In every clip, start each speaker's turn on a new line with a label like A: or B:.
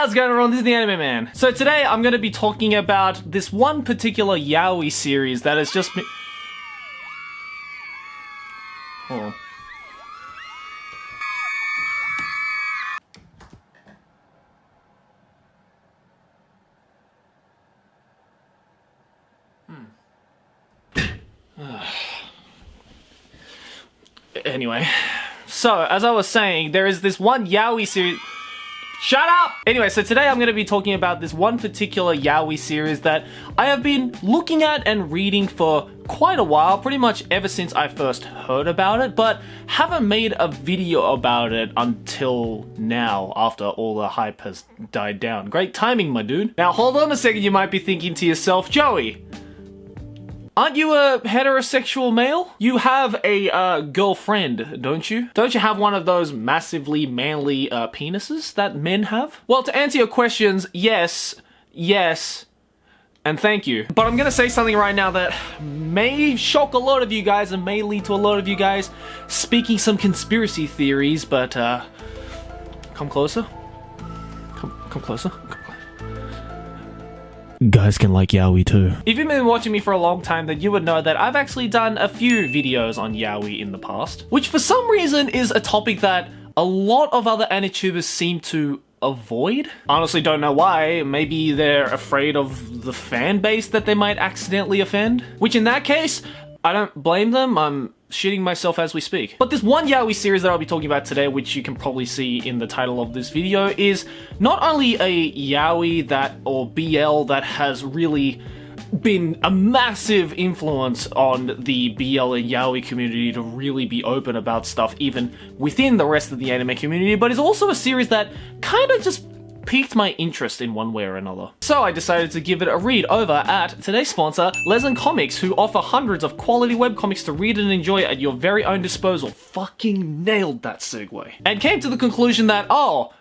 A: How's it going, everyone? This is the Anime Man. So today I'm going to be talking about this one particular Yaoi series that has just been... Hold on. Anyway, so as I was saying, there is this one Yaoi series... Shut up! Anyway, so today I'm going to be talking about this one particular Yaoi series that I have been looking at and reading for quite a while, pretty much ever since I first heard about it, but haven't made a video about it until now, after all the hype has died down. Great timing, my dude. Now, hold on a second, you might be thinking to yourself, Joey, aren't you a heterosexual male? You have a girlfriend, don't you? Don't you have one of those massively manly penises that men have? Well, to answer your questions, yes, and thank you. But I'm gonna say something right now that may shock a lot of you guys and may lead to a lot of you guys speaking some conspiracy theories, but come closer. Come closer. Guys can like yaoi too. If you've been watching me for a long time, then you would know that I've actually done a few videos on yaoi in the past, which for some reason is a topic that a lot of other anitubers seem to avoid. Honestly, don't know why. Maybe they're afraid of the fan base that they might accidentally offend, which in that case, I don't blame them. I'm shitting myself as we speak. But this one yaoi series that I'll be talking about today, which you can probably see in the title of this video, is not only a yaoi that, or BL, that has really been a massive influence on the BL and yaoi community to really be open about stuff even within the rest of the anime community, but is also a series that kind of just piqued my interest in one way or another. So I decided to give it a read over at today's sponsor, Lezen Comics, who offer hundreds of quality webcomics to read and enjoy at your very own disposal. Fucking nailed that segue. And came to the conclusion that, oh,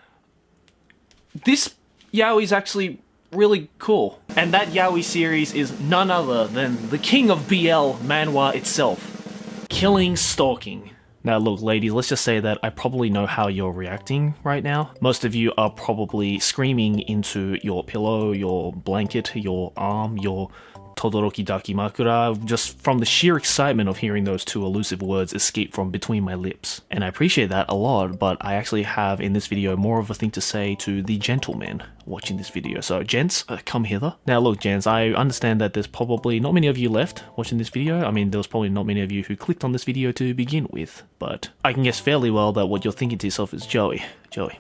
A: this yaoi is actually really cool. And that yaoi series is none other than the king of BL manhwa itself, Killing Stalking. Now look, ladies, let's just say that I probably know how you're reacting right now. Most of you are probably screaming into your pillow, your blanket, your arm, your Todoroki Dakimakura, just from the sheer excitement of hearing those two elusive words escape from between my lips. And I appreciate that a lot, but I actually have in this video more of a thing to say to the gentlemen watching this video. So gents, come hither. Now look, gents, I understand that there's probably not many of you left watching this video. I mean, there was probably not many of you who clicked on this video to begin with, but I can guess fairly well that what you're thinking to yourself is, Joey,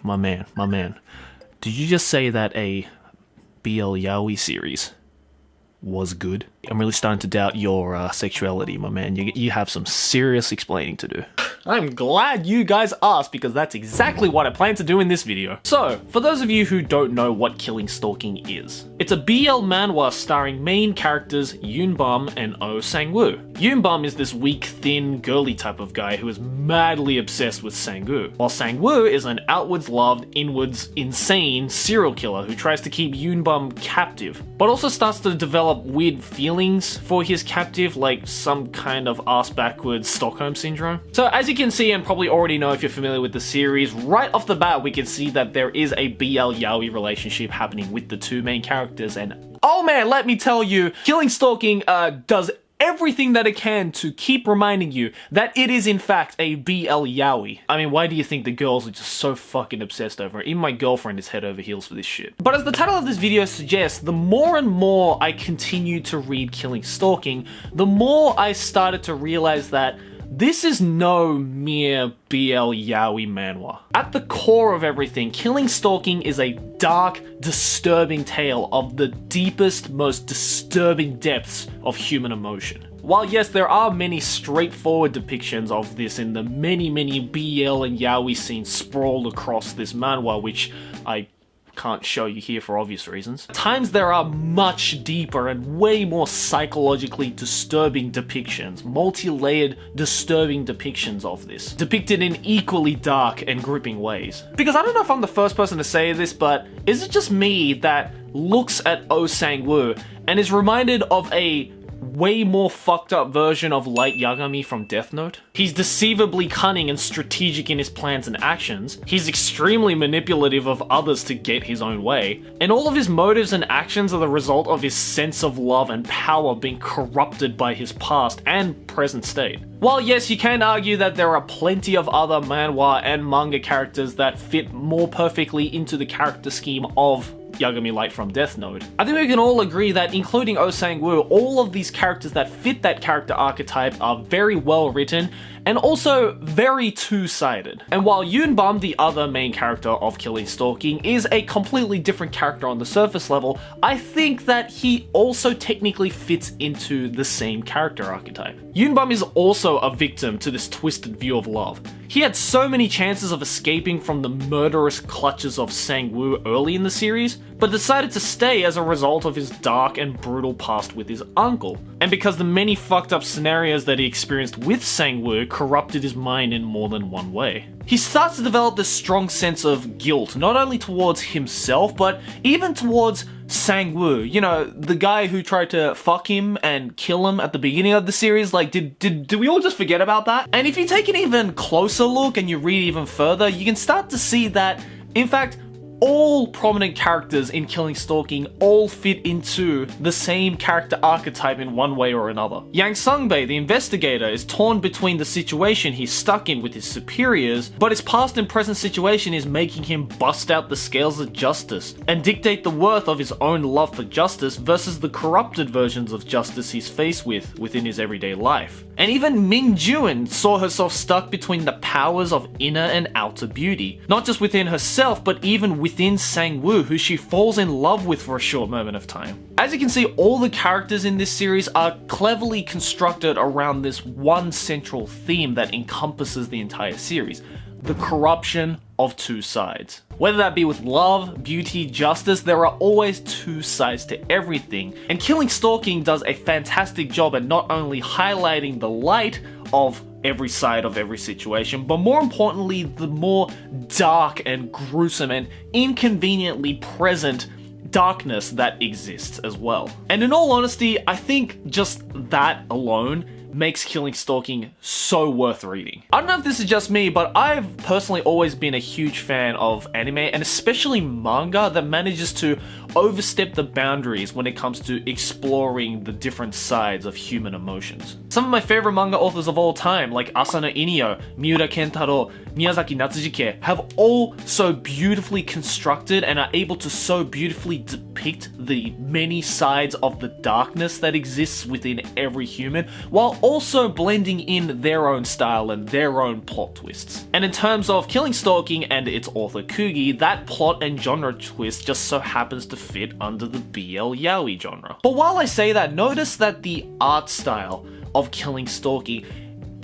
A: my man, did you just say that a BL yaoi series was good? I'm really starting to doubt your sexuality, my man. You have some serious explaining to do. I'm glad you guys asked, because that's exactly what I plan to do in this video. So, for those of you who don't know what Killing Stalking is, it's a BL manhwa starring main characters Yunbum and Oh Sang-woo. Yunbum is this weak, thin, girly type of guy who is madly obsessed with Sang-woo, while Sang-woo is an outwards loved, inwards insane serial killer who tries to keep Yunbum captive, but also starts to develop weird feelings for his captive, like some kind of ass-backwards Stockholm syndrome. So as you can see, and probably already know if you're familiar with the series, right off the bat we can see that there is a BL yaoi relationship happening with the two main characters, and oh man, let me tell you, Killing Stalking does everything that it can to keep reminding you that it is in fact a BL yaoi. I mean, why do you think the girls are just so fucking obsessed over it? Even my girlfriend is head over heels for this shit. But as the title of this video suggests, the more and more I continued to read Killing Stalking, the more I started to realize that this is no mere BL yaoi manhwa. At the core of everything, Killing Stalking is a dark, disturbing tale of the deepest, most disturbing depths of human emotion. While yes, there are many straightforward depictions of this in the many BL and yaoi scenes sprawled across this manhwa, which I can't show you here for obvious reasons. At times there are much deeper and way more psychologically disturbing depictions, multi-layered disturbing depictions of this, depicted in equally dark and gripping ways. Because I don't know if I'm the first person to say this, but is it just me that looks at Oh Sang-woo and is reminded of a way more fucked up version of Light Yagami from Death Note. He's deceivably cunning and strategic in his plans and actions. He's extremely manipulative of others to get his own way. And all of his motives and actions are the result of his sense of love and power being corrupted by his past and present state. While yes, you can argue that there are plenty of other manhwa and manga characters that fit more perfectly into the character scheme of Yagami Light from Death Note, I think we can all agree that, including Oh Sang-woo, all of these characters that fit that character archetype are very well written and also very two-sided. And while Yunbum, the other main character of Killing Stalking, is a completely different character on the surface level, I think that he also technically fits into the same character archetype. Yunbum is also a victim to this twisted view of love. He had so many chances of escaping from the murderous clutches of Sang-woo early in the series, but decided to stay as a result of his dark and brutal past with his uncle. And because the many fucked up scenarios that he experienced with Sang-woo corrupted his mind in more than one way. He starts to develop this strong sense of guilt, not only towards himself, but even towards Sang-woo, you know, the guy who tried to fuck him and kill him at the beginning of the series. Like, did we all just forget about that? And if you take an even closer look and you read even further, you can start to see that, in fact, all prominent characters in Killing Stalking all fit into the same character archetype in one way or another. Yang Sungbei, the investigator, is torn between the situation he's stuck in with his superiors, but his past and present situation is making him bust out the scales of justice and dictate the worth of his own love for justice versus the corrupted versions of justice he's faced with within his everyday life. And even Ming Jun saw herself stuck between the powers of inner and outer beauty, not just within herself, but even within Sang-woo, who she falls in love with for a short moment of time. As you can see, all the characters in this series are cleverly constructed around this one central theme that encompasses the entire series: the corruption of two sides. Whether that be with love, beauty, justice, there are always two sides to everything. And Killing Stalking does a fantastic job at not only highlighting the light of every side of every situation, but more importantly, the more dark and gruesome and inconveniently present darkness that exists as well. And in all honesty, I think just that alone makes Killing Stalking so worth reading. I don't know if this is just me, but I've personally always been a huge fan of anime, and especially manga that manages to overstep the boundaries when it comes to exploring the different sides of human emotions. Some of my favorite manga authors of all time, like Asano Inio, Miura Kentaro, Miyazaki Natsuhike, have all so beautifully constructed and are able to so beautifully depict the many sides of the darkness that exists within every human, while also blending in their own style and their own plot twists. And in terms of Killing Stalking and its author Kugi, that plot and genre twist just so happens to fit under the BL Yaoi genre. But while I say that, notice that the art style of Killing Stalking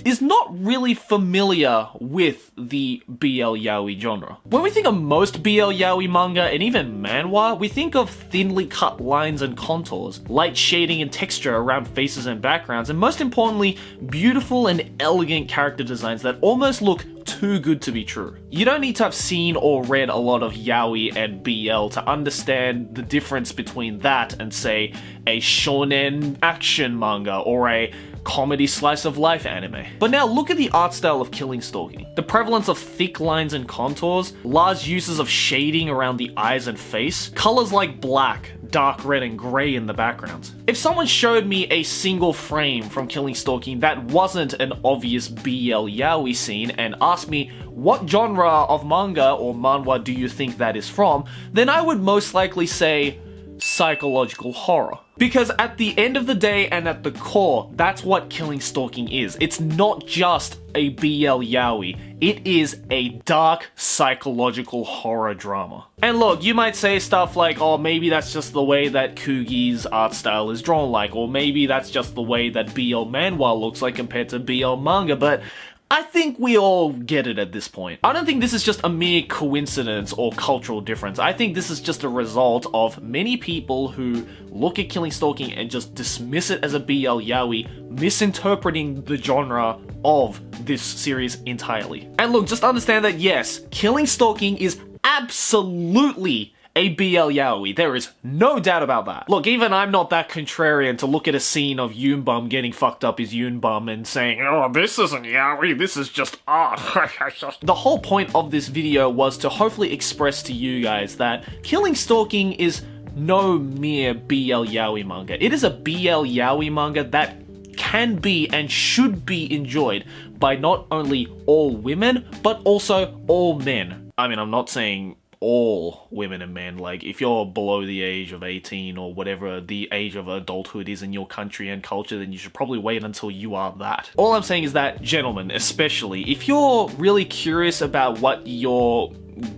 A: is not really familiar with the BL Yaoi genre. When we think of most BL Yaoi manga and even manhwa, we think of thinly cut lines and contours, light shading and texture around faces and backgrounds, and most importantly, beautiful and elegant character designs that almost look too good to be true. You don't need to have seen or read a lot of yaoi and BL to understand the difference between that and, say, a shonen action manga or a comedy slice of life anime. But now look at the art style of Killing Stalking. The prevalence of thick lines and contours, large uses of shading around the eyes and face, colors like black, dark red and grey in the background. If someone showed me a single frame from Killing Stalking that wasn't an obvious BL yaoi scene and asked me what genre of manga or manhwa do you think that is from, then I would most likely say psychological horror. Because at the end of the day and at the core, that's what Killing Stalking is. It's not just a BL yaoi, it is a dark psychological horror drama. And look, you might say stuff like, oh, maybe that's just the way that Kugi's art style is drawn like, or maybe that's just the way that BL manhwa looks like compared to BL manga, but I think we all get it at this point. I don't think this is just a mere coincidence or cultural difference. I think this is just a result of many people who look at Killing Stalking and just dismiss it as a BL yaoi, misinterpreting the genre of this series entirely. And look, just understand that yes, Killing Stalking is absolutely a BL yaoi. There is no doubt about that. Look, even I'm not that contrarian to look at a scene of Yoonbum getting fucked up as Yoonbum and saying, oh, this isn't yaoi, this is just art. The whole point of this video was to hopefully express to you guys that Killing Stalking is no mere BL yaoi manga. It is a BL yaoi manga that can be and should be enjoyed by not only all women, but also all men. I mean, I'm not saying all women and men. Like, if you're below the age of 18 or whatever the age of adulthood is in your country and culture, then you should probably wait until you are that. All I'm saying is that, gentlemen, especially, if you're really curious about what your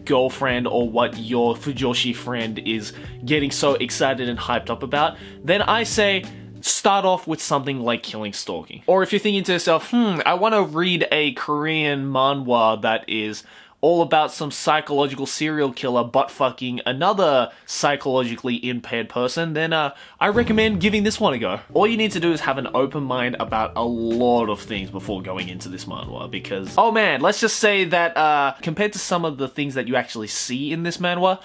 A: girlfriend or what your fujoshi friend is getting so excited and hyped up about, then I say start off with something like Killing Stalking. Or if you're thinking to yourself, I want to read a Korean manhwa that is all about some psychological serial killer butt fucking another psychologically impaired person, then I recommend giving this one a go. All you need to do is have an open mind about a lot of things before going into this manhwa, because, oh man, let's just say that compared to some of the things that you actually see in this manhwa,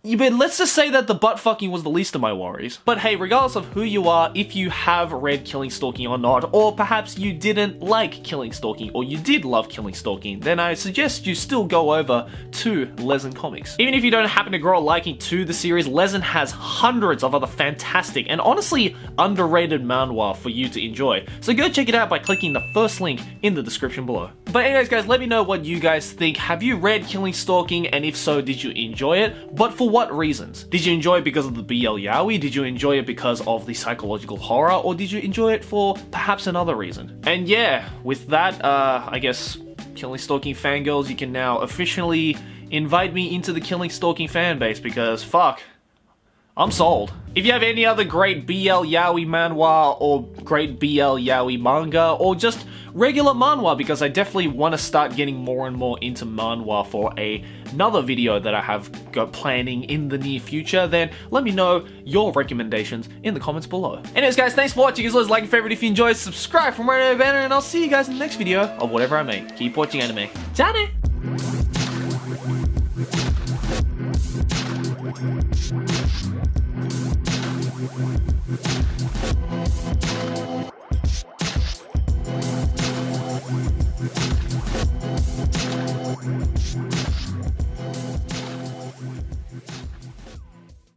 A: let's just say that the butt fucking was the least of my worries. But hey, regardless of who you are, if you have read Killing Stalking or not, or perhaps you didn't like Killing Stalking, or you did love Killing Stalking, then I suggest you still go over to Lezen Comics. Even if you don't happen to grow a liking to the series, Lezen has hundreds of other fantastic and honestly underrated manhwa for you to enjoy. So go check it out by clicking the first link in the description below. But anyways guys, let me know what you guys think. Have you read Killing Stalking, and if so, did you enjoy it? But for what reasons? Did you enjoy it because of the BL yaoi? Did you enjoy it because of the psychological horror? Or did you enjoy it for perhaps another reason? And yeah, with that, I guess Killing Stalking fangirls, you can now officially invite me into the Killing Stalking fan base, because fuck, I'm sold. If you have any other great BL yaoi manhwa or great BL yaoi manga or just regular manhwa, because I definitely want to start getting more and more into manhwa for another video that I have got planning in the near future, then let me know your recommendations in the comments below. Anyways guys, thanks for watching. As always, like and favorite if you enjoyed, subscribe for more anime banner, and I'll see you guys in the next video of whatever I make. Keep watching anime. Johnny!